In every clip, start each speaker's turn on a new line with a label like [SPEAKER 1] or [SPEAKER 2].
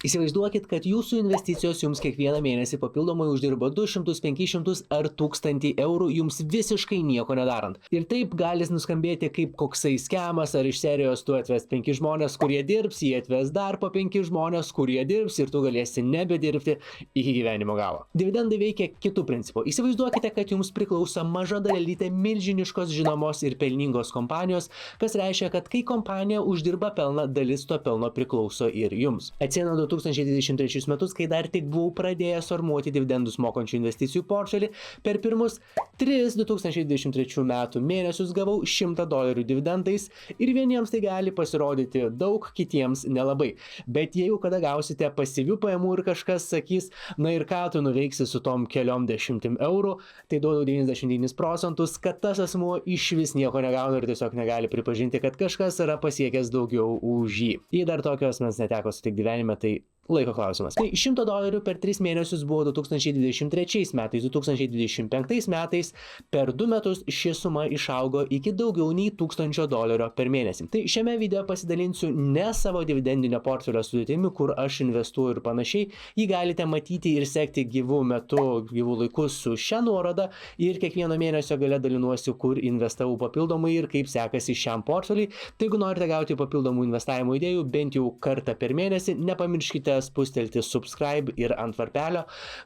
[SPEAKER 1] Įsivaizduokit, kad jūsų investicijos jums kiekvieną mėnesį papildomai uždirba 200, 500 ar 1000 eurų jums visiškai nieko nedarant. Ir taip gali nuskambėti kaip koksai skemas ar iš serijos tu atves 5 žmonės, kurie dirbs, jie atves dar po 5 žmonės, kurie dirbs ir tu galėsi nebedirbti iki gyvenimo galo. Dividendai veikia kitų principų. Įsivaizduokite, kad jums priklauso maža dalelytė milžiniškos žinomos ir pelningos kompanijos, kas reiškia, kad kai kompanija uždirba pelną, dalis to pelno priklauso ir jums. Atsimenu 2023 metus, kai dar tik buvau pradėjęs formuoti dividendus mokančių investicijų portfelį, per pirmus 3 2023 metų mėnesius gavau $100 dividendais ir vieniems tai gali pasirodyti daug, kitiems nelabai. Bet jeigu kada gausite pasyvių pajamų ir kažkas sakys, na ir ką tu nuveiksi su tom keliom dešimtim eurų, tai duodu 99%, kad tas asmuo iš vis nieko negauna ir tiesiog negali pripažinti, kad kažkas yra pasiekęs daugiau už jį. Jei dar tokios mes neteko sutikti gyvenime, tai laiko klausimas. Tai $100 per 3 mėnesius buvo 2023 metais, 2025 metais per 2 metus ši suma išaugo iki daugiau nei $1000 per mėnesį. Tai šiame video pasidalinsiu ne savo dividendinio portfelio sudėtimi, kur aš investuoju ir panašiai. Jį galite matyti ir sekti gyvų metu, gyvų laikus su šia nuoroda ir kiekvieno mėnesio gale dalinuosiu, kur investavau papildomai ir kaip sekasi šiam portfeliui. Tai jeigu norite gauti papildomų investavimo idėjų bent jau kartą per mėnesį, nepamirškite spustelti subscribe ir ant varpelio,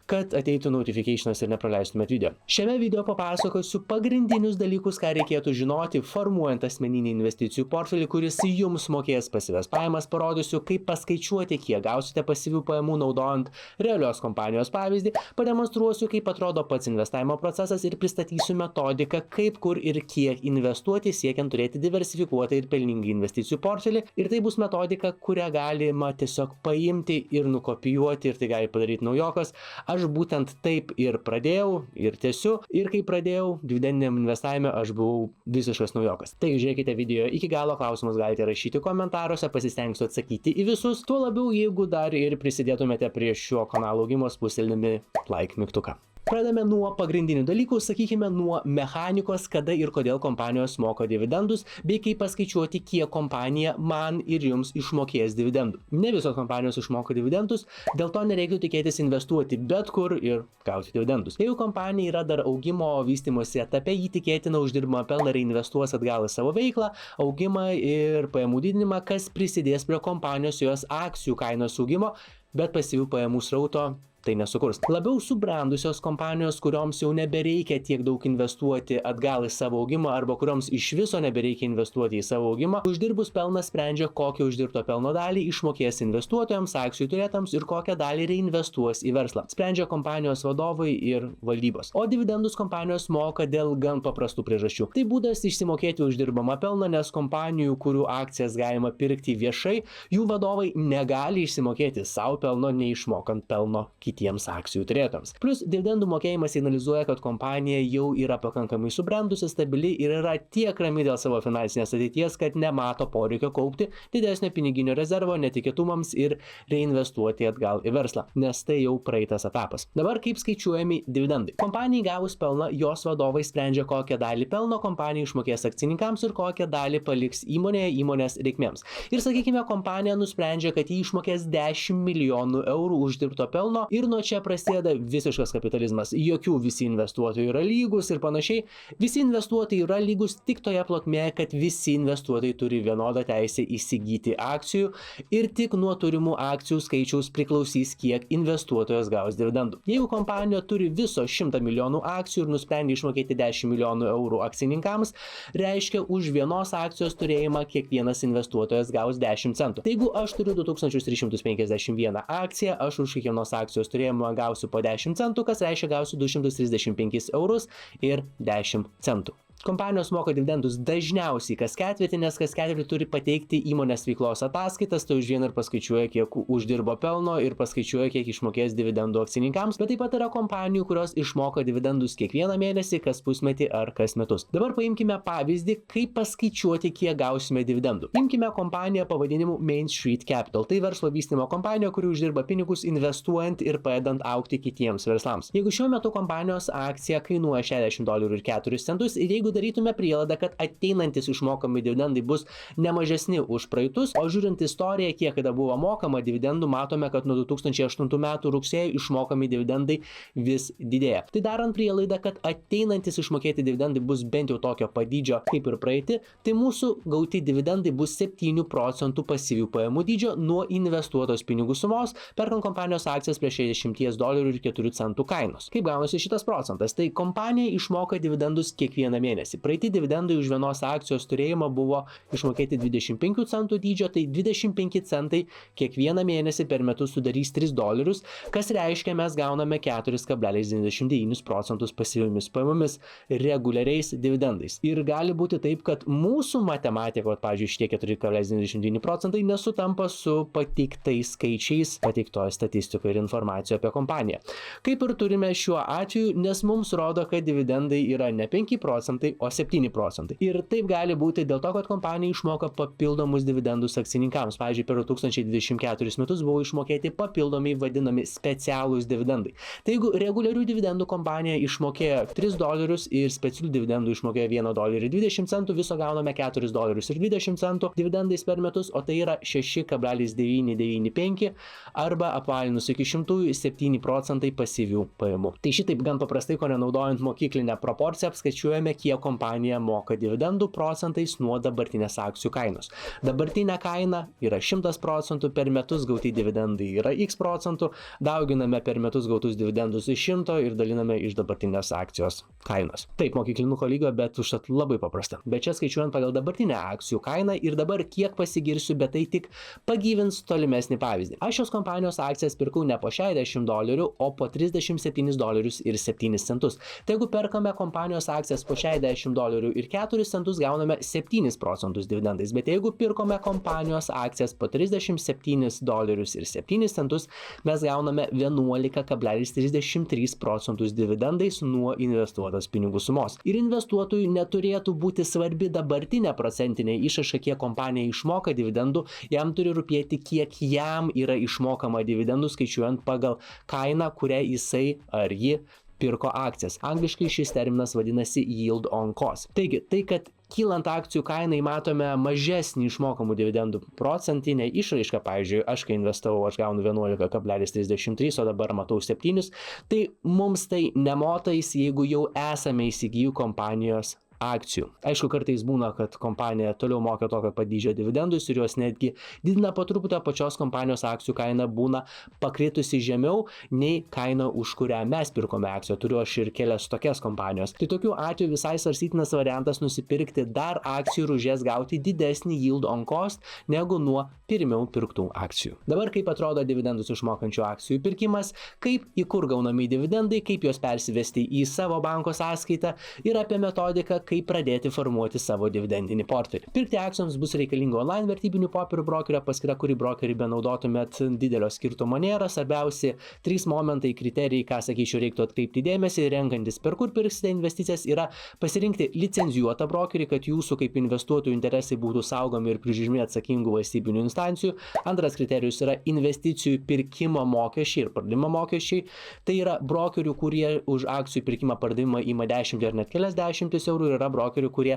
[SPEAKER 1] kad ateitų notificationas ir nepraleistumėt video. Šiame video papasakosiu pagrindinius dalykus, ką reikėtų žinoti, formuojant asmeninį investicijų portfelį, kuris jums mokės pasyvias pajamas, parodysiu, kaip paskaičiuoti, kiek gausite pasyvių pajamų naudojant realios kompanijos pavyzdį, pademonstruosiu, kaip atrodo pats investavimo procesas ir pristatysiu metodiką, kaip, kur ir kiek investuoti, siekiant turėti diversifikuotą ir pelningą investicijų portfelį. Ir tai bus metodika, kurią galima tiesiog paimti ir nukopijuoti ir tai gali padaryti naujokas. Aš būtent taip ir pradėjau ir tęsiu. Ir kai pradėjau dividendiniam investavime, aš buvau visiškas naujokas. Taigi žiūrėkite video iki galo, klausimus galite rašyti komentaruose, pasistengsiu atsakyti į visus. Tuo labiau, jeigu dar ir prisidėtumėte prie šio kanalo augimo spustelindami like mygtuką. Pradame nuo pagrindinių dalykų, sakykime, nuo mechanikos, kada ir kodėl kompanijos moka dividendus, bei kaip paskaičiuoti, kiek kompanija man ir jums išmokės dividendų. Ne visos kompanijos išmoka dividendus, dėl to nereiktų tikėtis investuoti bet kur ir gauti dividendus. Jeigu kompanija yra dar augimo vystymosi etape, jį tikėtina uždirbamą pelną reinvestuos atgal į savo veiklą, augimą ir pajamų didinimą, kas prisidės prie kompanijos jos akcijų kainos augimo, bet pasyvių pajamų srauto tai nesukurs. Labiau subrendusios kompanijos, kurioms jau nebereikia tiek daug investuoti atgal į savo augimą arba kurioms iš viso nebereikia investuoti į savo augimą, uždirbus pelną sprendžia, kokią uždirbto pelno dalį išmokės investuotojams, akcijų turėtams ir kokią dalį reinvestuos į verslą. Sprendžia kompanijos vadovai ir valdybos. O dividendus kompanijos moka dėl gan paprastų priežasčių. Tai būdas išsimokėti uždirbamą pelną, nes kompanijų, kurių akcijas galima pirkti viešai, jų vadovai negali išsimokėti savo pelno, neišmokant pelno kitiems akcijų turėtams. Plus, dividendų mokėjimas signalizuoja, kad kompanija jau yra pakankamai subrendusi, stabili ir yra tiek rami dėl savo finansinės ateities, kad nemato poreikio kaupti didesnio piniginio rezervo netikėtumams ir reinvestuoti atgal į verslą, nes tai jau praeitas etapas. Dabar kaip skaičiuojami dividendai? Kompanijai gavus pelną, jos vadovai sprendžia, kokią dalį pelno kompanija išmokės akcininkams ir kokią dalį paliks įmonėje įmonės reikmėms. Ir sakykime, kompanija nusprendžia, kad jį išmokės 10 milijonų eurų uždirbto pelno ir nuo čia prasideda visiškas kapitalizmas. Jokių visi investuotojai yra lygus ir panašiai. Visi investuotojai yra lygus tik toje plotmėje, kad visi investuotojai turi vienodą teisę įsigyti akcijų ir tik nuo turimų akcijų skaičiaus priklausys, kiek investuotojas gaus dividendų. Jeigu kompanija turi viso 100 milijonų akcijų ir nusprendė išmokėti 10 milijonų eurų akcininkams, reiškia už vienos akcijos turėjimą kiekvienas investuotojas gaus 10 centų. Tai jeigu aš turiu 2351 akciją, aš už kiekvienos akcijos turėjimą gausiu po 10 centų, kas reiškia gausiu 235 eurus ir 10 centų. Kompanijos moka dividendus dažniausiai kas ketvirtį, nes kas ketvirtį turi pateikti įmonės veiklos ataskaitas, tai už vieną ir paskaičiuoja, kiek uždirbo pelno ir paskaičiuoja, kiek išmokės dividendų akcininkams, bet taip pat yra kompanijų, kurios išmoka dividendus kiekvieną mėnesį, kas pusmetį ar kas metus. Dabar paimkime pavyzdį, kaip paskaičiuoti, kiek gausime dividendų. Imkime kompaniją pavadinimu Main Street Capital. Tai verslo vystymo kompanija, kuri uždirba pinigus investuojant ir padedant augti kitiems verslams. Jeigu šiuo metu kompanijos akcija kainuoja $60 ir 4 centus ir jeigu jeigu darytume prielaidą, kad ateinantis išmokami dividendai bus nemažesni už praeitus, o žiūrint istoriją, kiek kada buvo mokama dividendų, matome, kad nuo 2008 metų rugsėjo išmokami dividendai vis didėja. Tai darant prielaidą, kad ateinantis išmokėti dividendai bus bent jau tokio padydžio kaip ir praeiti, tai mūsų gauti dividendai bus 7 procentų pasyvių pajamų dydžio nuo investuotos pinigų sumos, perkant kompanijos akcijas prie $60.04 kainos. Kaip gaunasi šitas procentas? Tai kompanija išmoka dividendus kiekvieną mėnesį. Praeiti dividendai už vienos akcijos turėjimą buvo išmokėti 25 centų dydžio, tai 25 centai kiekvieną mėnesį per metus sudarys $3, kas reiškia, mes gauname 4,99 procentus pasyviomis pajamomis reguliariais dividendais. Ir gali būti taip, kad mūsų matematika, pavyzdžiui, šitie 4,99 procentai nesutampa su pateiktais skaičiais, pateiktoje statistikoje ir informacijoje apie kompaniją. Kaip ir turime šiuo atveju, nes mums rodo, kad dividendai yra ne 5 procentai, o 7 procentai. Ir taip gali būti dėl to, kad kompanija išmoka papildomus dividendus akcininkams. Pavyzdžiui, per 2024 metus buvo išmokėti papildomai vadinami specialūs dividendai. Tai jeigu reguliarių dividendų kompanija išmokėjo $3 ir specialių dividendų išmokėjo $1.20, viso gauname $4.20 dividendais per metus, o tai yra 6,995 arba apvalinus iki 100 7 procentai pasyvių pajamų. Tai šitaip gan paprastai, ko nenaudojant mokyklinę proporciją, apskaičiuojame, kiek kompanija moka dividendų procentais nuo dabartinės akcijų kainos. Dabartinė kaina yra 100 procentų, per metus gauti dividendai yra X procentų, dauginame per metus gautus dividendus iš 100 ir daliname iš dabartinės akcijos kainos. Taip, mokyklinuko lygio, bet užtat labai paprasta. Bet čia skaičiuojant pagal dabartinę akcijų kainą ir dabar kiek pasigirsiu, bet tai tik pagyvins tolimesnį pavyzdį. Aš šios kompanijos akcijas pirkau ne po $60, o po $37.07. Tai jeigu perkame kompanijos akcijas po $60.04, gauname 7 procentus dividendais, bet jeigu pirkome kompanijos akcijas po $37.07, mes gauname 11,33 procentus dividendais nuo investuotos pinigų sumos. Ir investuotojui neturėtų būti svarbi dabartinė procentinė išraiška, kiek kompanija išmoka dividendų, jam turi rūpėti, kiek jam yra išmokama dividendų, skaičiuojant pagal kainą, kurią jisai ar ji pirko akcijas. Angliškai šis terminas vadinasi yield on cost. Taigi, tai, kad kylant akcijų kainai matome mažesnį išmokamų dividendų procentinę išraišką, pavyzdžiui, aš kai investavau, aš gaunu 11,33, o dabar matau 7, tai mums tai nemotais, jeigu jau esame įsigiję kompanijos akcijų. Aišku, kartais būna, kad kompanija toliau moka tokio padydžio dividendus ir juos netgi didina po truputį, pačios kompanijos akcijų kaina būna pakritusi žemiau nei kaina, už kurią mes pirkome akciją. Turiu aš ir kelias tokias kompanijos. Tai tokiu atveju visai svarstytinas variantas nusipirkti dar akcijų ir už jas gauti didesnį yield on cost negu nuo pirmiau pirktų akcijų. Dabar kaip atrodo dividendus išmokančių akcijų pirkimas, kaip į kur gaunami dividendai, kaip juos persivesti į savo banko sąskaitą ir apie metodiką, kaip pradėti formuoti savo dividendinį portfelį. Pirkti akcijoms bus reikalinga online vertybinių popierių brokerio paskyra, kurį brokerį benaudotumėt didelio skirtumo nėra. Svarbiausi 3 momentai, kriterijai, ką sakyčiau, reiktų atkreipti dėmesį, renkantis per kur pirksite investicijas, yra pasirinkti licenzijuotą brokerį, kad jūsų kaip investuotojų interesai būtų saugomi ir prižiūrimi atsakingų valstybinių instancijų. Antras kriterijus yra investicijų pirkimo mokesčiai ir pardavimo mokesčiai. Tai yra brokerių, kurie už akcijų pirkimą pardavimą ima 10 ar net kelias dešimtis eurų, yra brokerių, kurie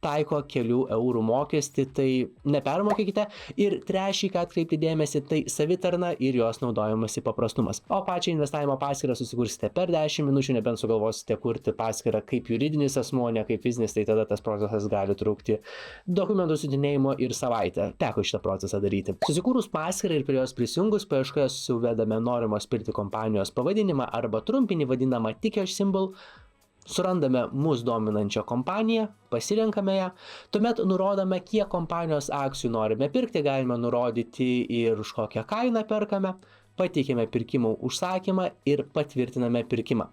[SPEAKER 1] taiko kelių eurų mokestį, tai nepermokėkite. Ir trečiai, ką atkreipti dėmesį, tai savitarna ir jos naudojimasi paprastumas. O pačią investavimo paskyrą susikursite per 10 minučių, nebent sugalvosite kurti paskyrą kaip juridinis asmuo, ne kaip fizinis, tai tada tas procesas gali trukti dokumentų siuntinėjimo ir savaitę. Teko šitą procesą daryti. Susikūrus paskyrą ir prie jos prisijungus, paieškoje suvedame norimos pirkti kompanijos pavadinimą arba trumpinį vadinamą ticker symbol, surandame mus dominančią kompaniją, pasirenkame ją, tuomet nurodome, kiek kompanijos akcijų norime pirkti, galime nurodyti ir už kokią kainą perkame, pateikėme pirkimo užsakymą ir patvirtiname pirkimą.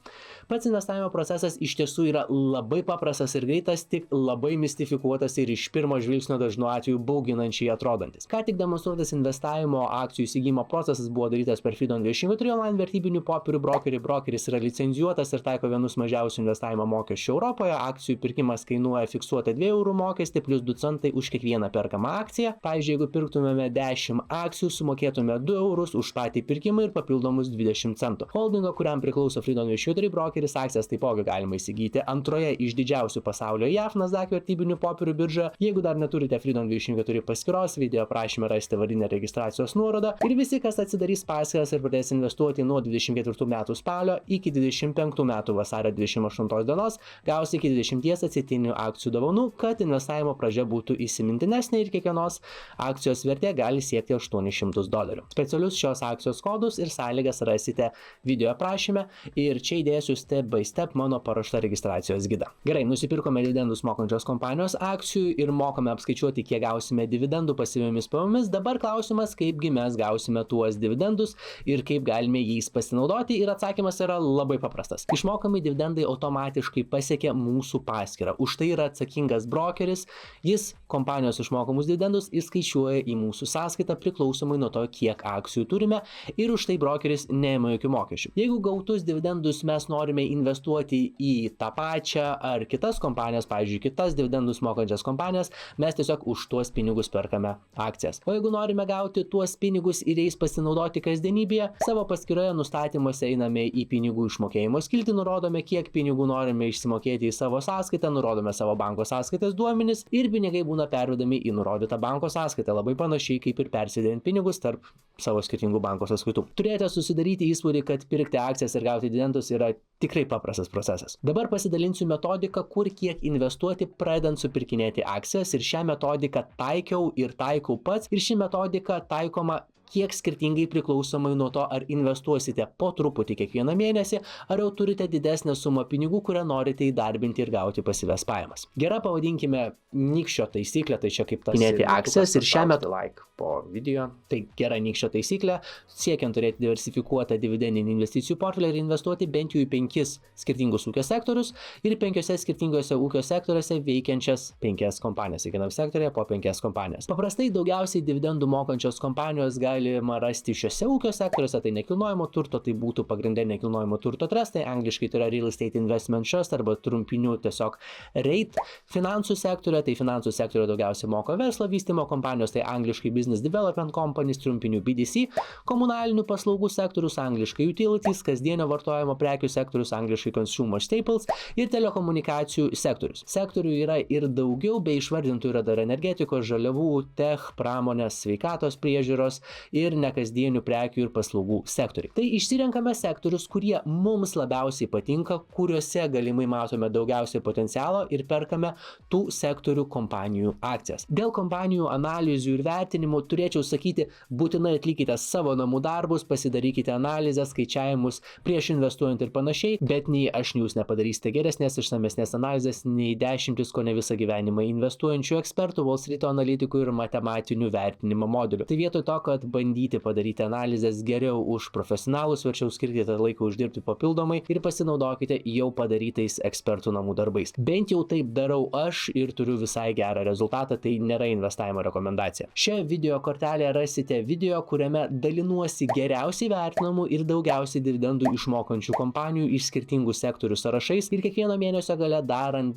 [SPEAKER 1] Pats investavimo procesas iš tiesų yra labai paprastas ir greitas, tik labai mistifikuotas ir iš pirmo žvilgsnio dažnu atveju bauginančiai atrodantis. Ką tik demonstruotas investavimo akcijų įsigijimo procesas buvo darytas per Freedom24 online vertybinių popierių brokerį. Brokeris yra licenzijuotas ir taiko vienus mažiausių investavimo mokesčių Europoje. Akcijų pirkimas kainuoja fiksuotą 2 eurų mokestį plus 2 centai už kiekvieną perkamą akciją. Pavyzdžiui, jeigu pirktumėme 10 akcijų, sumokėtume 2 eurus, už patį pirkimą ir papildomus 20 centų. Holdingo, kuriam priklauso Freedom Issuer brokeris, akcijas taipogi galima įsigyti antroje iš didžiausių pasaulio JAV Nasdaq vertybinių popierių biržoje. Jeigu dar neturite Freedom 24 paskyros, video aprašyme rasite varinę registracijos nuorodą ir visi, kas atsidarys paskyras ir pradės investuoti nuo 24 metų spalio iki 25 metų vasario 28 dienos, gaus iki 20 atsitiktinių akcijų dovanų, kad investavimo pradžia būtų įsimintinesnė ir kiekvienos akcijos vertė gali siekti $800. Specialius šios akcijos kodus ir sąlygas rasite video aprašyme ir čia įdėsiu step by step mano paruoštą registracijos gidą. Gerai, nusipirkome dividendus mokančios kompanijos akcijų ir mokame apskaičiuoti, kiek gausime dividendų pasyviomis pajamomis. Dabar klausimas, kaipgi mes gausime tuos dividendus ir kaip galime jais pasinaudoti, ir atsakymas yra labai paprastas. Išmokami dividendai automatiškai pasiekia mūsų paskyrą. Už tai yra atsakingas brokeris, jis kompanijos išmokamus dividendus įskaičiuoja į mūsų sąskaitą priklausomai nuo to, kiek akcijų turime, ir už tai brokeris neima jokių mokesčių. Jeigu gautus dividendus mes norime investuoti į tą pačią ar kitas kompanijas, pavyzdžiui, kitas dividendus mokančias kompanijas, mes tiesiog už tuos pinigus perkame akcijas. O jeigu norime gauti tuos pinigus ir jais pasinaudoti kasdienybėje, savo paskyroje nustatymuose einame į pinigų išmokėjimo skiltį, nurodome, kiek pinigų norime išsimokėti į savo sąskaitą, nurodome savo banko sąskaitas duomenis ir pinigai būna pervedami į nurodytą banko sąskaitą, labai panašiai kaip ir persidėjant pinigus tarp savo skirtingų banko sąskaitų. Turėjote susidaryti įspūdį, kad pirkti akcijas ir gauti dividendus yra tikrai paprastas procesas. Dabar pasidalinsiu metodiką, kur kiek investuoti pradedant supirkinėti akcijas, ir šią metodiką taikiau ir taikau pats, ir ši metodika taikoma kiek skirtingai priklausomai nuo to, ar investuosite po truputį kiekvieną mėnesį, ar jau turite didesnę sumą pinigų, kurią norite įdarbinti ir gauti pasyvias pajamas. Gera, pavadinkime, nykščio taisyklė, tai čia kaip tas akcijas, ir šią metą like po video. Tai gera nykščio taisyklė, siekiant turėti diversifikuotą dividendinį investicijų portfelį ir investuoti bent jau į 5 skirtingus ūkio sektorius ir 5 skirtingose ūkio sektoriuose veikiančias 5 kompanijas, kiekvienam sektorėje po 5 kompanijas. Paprastai daugiausiai dividendų mokančios kompanijos galima rasti šiuose ūkio sektoriuose, tai nekilnojamo turto, tai būtų pagrindė nekilnojamo turto trustai, angliškai tai yra Real Estate Investment Trust arba trumpiniu tiesiog REIT. Finansų sektorė, tai finansų sektorė daugiausiai moko verslo vystymo kompanijos, tai angliškai Business Development Companies, trumpiniu BDC, komunalinių paslaugų sektorius, angliškai Utilities, kasdienio vartojimo prekių sektorius, angliškai Consumer Staples, ir telekomunikacijų sektorius. Sektorių yra ir daugiau, bei išvardintų yra dar energetikos, žaliavų, tech, pramonės, sveikatos priežiūros ir nekasdienių prekių ir paslaugų sektoriai. Tai išsirenkame sektorius, kurie mums labiausiai patinka, kuriuose galimai matome daugiausiai potencialo, ir perkame tų sektorių kompanijų akcijas. Dėl kompanijų analizių ir vertinimų turėčiau sakyti, būtinai atlikite savo namų darbus, pasidarykite analizę, skaičiavimus prieš investuojant ir panašiai, bet nei aš, nei jūs nepadarysite geresnės, išsamesnės analizės, nei dešimtis, ko ne visą gyvenimą investuojančių ekspertų, Wall Street analitikų ir matematinių vertinimo modelių. Tai vietoj to, kad bandyti padaryti analizės geriau už profesionalus, verčiau skirkite laiko uždirbti papildomai ir pasinaudokite jau padarytais ekspertų namų darbais. Bent jau taip darau aš ir turiu visai gerą rezultatą, tai nėra investavimo rekomendacija. Šią video kortelę rasite video, kuriame dalinuosi geriausiai vertinamų ir daugiausiai dividendų išmokančių kompanijų iš skirtingų sektorių sąrašais, ir kiekvieno mėnesio gale darant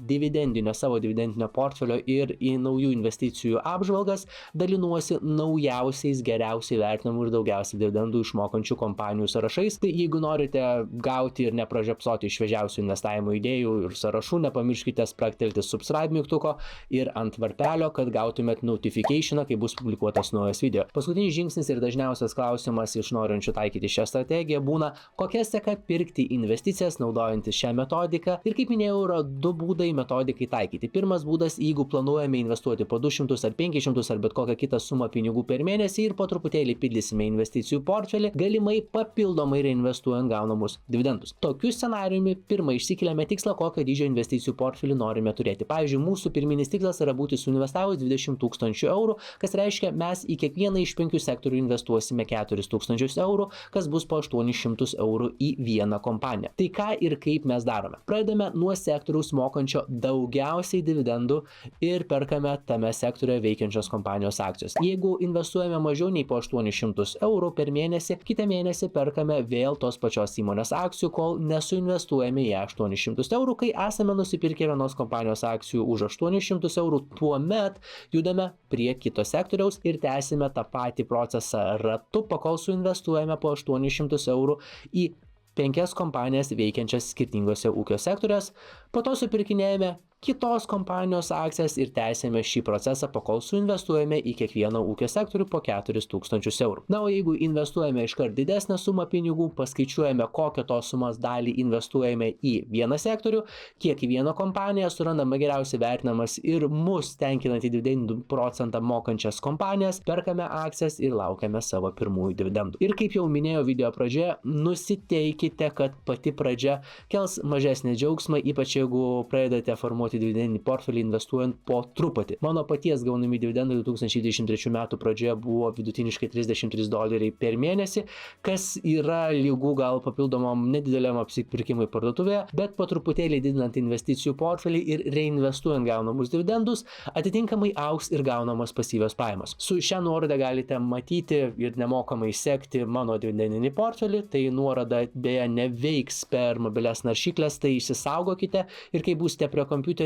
[SPEAKER 1] savo dividendinio portfelio ir į naujų investicijų apžvalgas, dalinuosi naujausiais geriausiai vertinamų ir daugiausiai dividendų išmokančių kompanijų sąrašais. Tai jeigu norite gauti ir nepražiopsoti šviežiausių investavimo idėjų ir sąrašų, nepamirškite spragtelti subscribe mygtuko ir ant varpelio, kad gautumėt notificationą, kai bus publikuotas naujas video. Paskutinis žingsnis ir dažniausias klausimas iš norinčių taikyti šią strategiją būna, kokia seka pirkti investicijas naudojantis šią metodiką, ir kaip minėjau, yra 2 būdai metodikai taikyti. Pirmas būdas, jeigu planuojame investuoti po 200 ar 500 ar bet kokią kitą sumą pinigų per mėnesį ir po truputėlį pildysime investicijų portfelį, galimai papildomai reinvestuojant gaunamus dividendus. Tokiu scenarijumi pirmą išsikeliame tikslą, kokio dydžio investicijų portfelį norime turėti. Pavyzdžiui, mūsų pirminis tikslas yra būti suinvestavus 20 000 eurų, kas reiškia, mes į kiekvieną iš 5 sektorių investuosime 4 000 eurų, kas bus po 800 eurų į vieną kompaniją. Tai ką ir kaip mes darome? Pradedame nuo sektoriaus mokančio daugiausiai dividendų ir perkame tame sektoriuje veikiančios kompanijos akcijos. Jeigu investuojame mažiau nei po 800 eurų per mėnesį, kitą mėnesį perkame vėl tos pačios įmonės akcijų, kol nesuinvestuojame į 800 eurų, kai esame nusipirkę vienos kompanijos akcijų už 800 eurų, tuomet judame prie kito sektoriaus ir tęsime tą patį procesą ratu, pakol suinvestuojame po 800 eurų į 5 kompanijas veikiančias skirtingose ūkio sektoriuose, po to supirkinėjame kitos kompanijos akcijas ir tęsėme šį procesą, pakol suinvestuojame į kiekvieną ūkio sektorių po 4000 eurų. Na, o jeigu investuojame iškart didesnę sumą pinigų, paskaičiuojame, kokią tos sumos dalį investuojame į vieną sektorių, kiek į vieną kompaniją, surandame geriausiai vertinamas ir mus tenkinantį dividendų procentą mokančias kompanijas, perkame akcijas ir laukiame savo pirmųjų dividendų. Ir kaip jau minėjau video pradžioje, nusiteikite, kad pati pradžia kels mažesnį džiaugsmą, ypač jeigu pradedate formuoti dividendinį portfelį investuojant po truputį. Mano paties gaunami dividendai 2023 metų pradžioje buvo vidutiniškai $33 per mėnesį, kas yra lygų gal papildomam nedideliam apsipirkimui parduotuvėje, bet po truputėlį didinant investicijų portfelį ir reinvestuojant gaunamus dividendus, atitinkamai augs ir gaunamos pasyvios pajamos. Su šią nuorodą galite matyti ir nemokamai sekti mano dividendinį portfelį, tai nuoroda beje neveiks per mobilias naršyklės, tai išsisaugokite ir kai būsite prie kompiuterio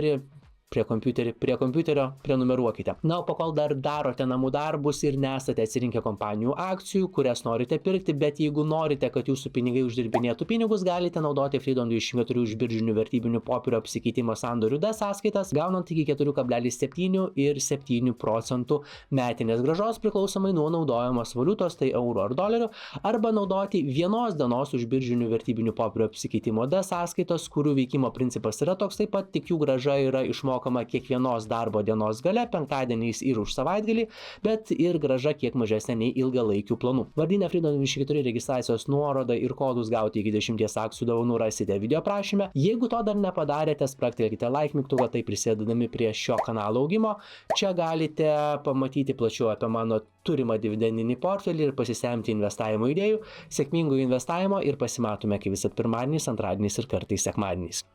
[SPEAKER 1] prenumeruokite. Na, o pakol dar darote namų darbus ir nesate atsirinkę kompanijų akcijų, kurias norite pirkti, bet jeigu norite, kad jūsų pinigai uždirbinėtų pinigus, galite naudoti Freedom 24 už biržinių vertybinių popierių apsikeitimo sandorių D sąskaitas, gaunant iki 4,7 ir 7% metinės grąžos priklausomai nuo naudojamos valiutos, tai eurų ar dolerių, arba naudoti vienos dienos už biržinių vertybinių popierių apsikeitimo D sąskaitos, kurių veikimo principas yra toks taip pat, tik jų grąža yra išmokama kiekvienos darbo dienos gale, penktadieniais ir už savaitgalį, bet ir grąža kiek mažesnė nei ilgalaikių planų. Vardinę Freedom 24 registracijos nuorodą ir kodus gauti iki 10 akcijų dovanų rasite video aprašyme. Jeigu to dar nepadarėte, spragtelkite like mygtuką, tai prisidedami prie šio kanalo augimo. Čia galite pamatyti plačiau apie mano turimą dividendinį portfelį ir pasisemti investavimo idėjų, sėkmingų investavimo ir pasimatome kaip visat pirmadieniais, antradieniais ir kartais sekmadieniais.